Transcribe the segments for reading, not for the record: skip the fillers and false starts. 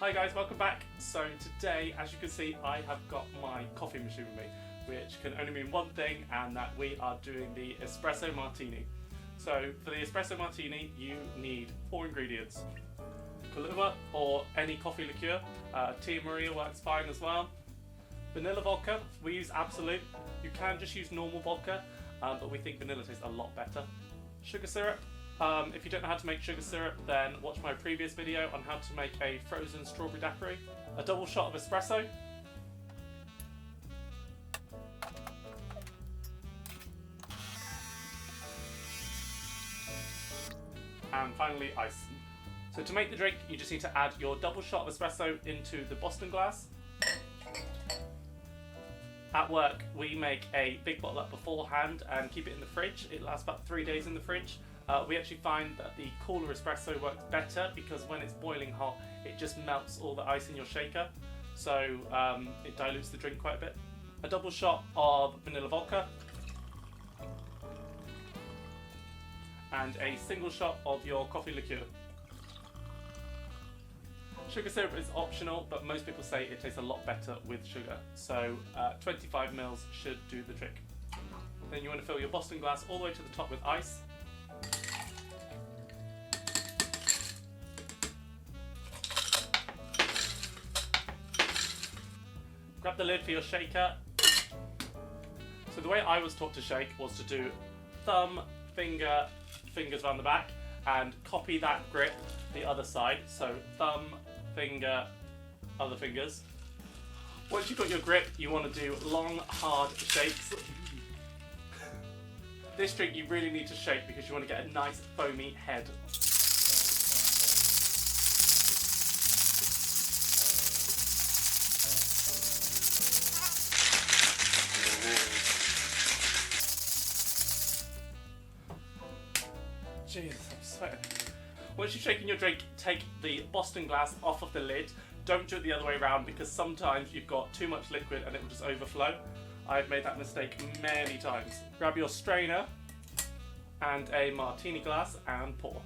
Hi guys, welcome back. So today, as you can see, I have got my coffee machine with me, which can only mean one thing, and that we are doing the Espresso Martini. So for the Espresso Martini, you need 4 ingredients. Kahlua or any coffee liqueur. Tia Maria works fine as well. Vanilla vodka, we use Absolute. You can just use normal vodka, but we think vanilla tastes a lot better. Sugar syrup. If you don't know how to make sugar syrup, then watch my previous video on how to make a frozen strawberry daiquiri. A double shot of espresso. And finally, ice. So to make the drink, you just need to add your double shot of espresso into the Boston glass. At work, we make a big bottle up beforehand and keep it in the fridge. It lasts about 3 days in the fridge. We actually find that the cooler espresso works better because when it's boiling hot, it just melts all the ice in your shaker. So it dilutes the drink quite a bit. A double shot of vanilla vodka. And a single shot of your coffee liqueur. Sugar syrup is optional, but most people say it tastes a lot better with sugar. So 25 ml should do the trick. Then you want to fill your Boston glass all the way to the top with ice. Grab the lid for your shaker. So the way I was taught to shake was to do thumb, finger, fingers around the back, and copy that grip the other side. So thumb, finger, other fingers. Once you've got your grip, you want to do long, hard shakes. This drink you really need to shake because you want to get a nice foamy head. Jeez, I'm sweating. Once you've shaken your drink, take the Boston glass off of the lid. Don't do it the other way around because sometimes you've got too much liquid and it will just overflow. I've made that mistake many times. Grab your strainer and a martini glass and pour.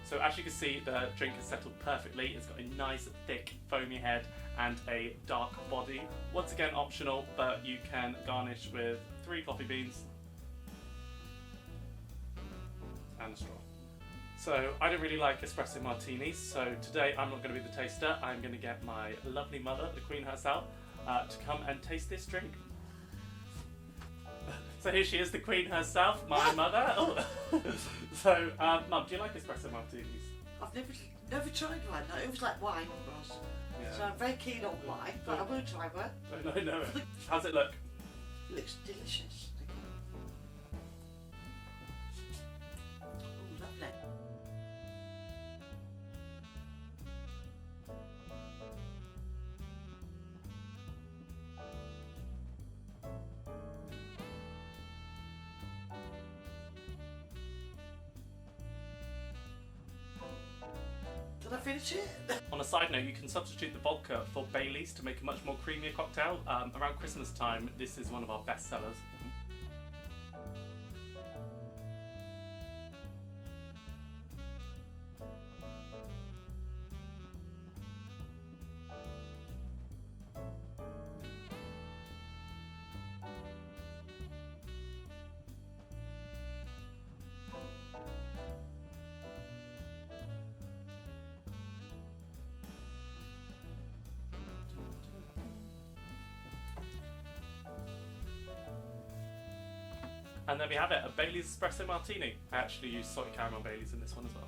So as you can see, the drink has settled perfectly. It's got a nice, thick, foamy head and a dark body. Once again, optional, but you can garnish with 3 coffee beans and a straw. So I don't really like espresso martinis, so today I'm not going to be the taster. I'm going to get my lovely mother, the Queen herself, to come and taste this drink. So here she is, the Queen herself, my mother. Oh. So, Mum, do you like espresso martinis? I've never tried one. No, it was like wine, Ross. Yeah. So I'm very keen on wine, but I will try one. No. How's it look? It looks delicious. Oh, lovely. Did I finish it? On a side note, you can substitute the vodka for Baileys to make a much more creamier cocktail. Around Christmas time, this is one of our best sellers. And there we have it, a Bailey's Espresso Martini. I actually used salted caramel Baileys in this one as well.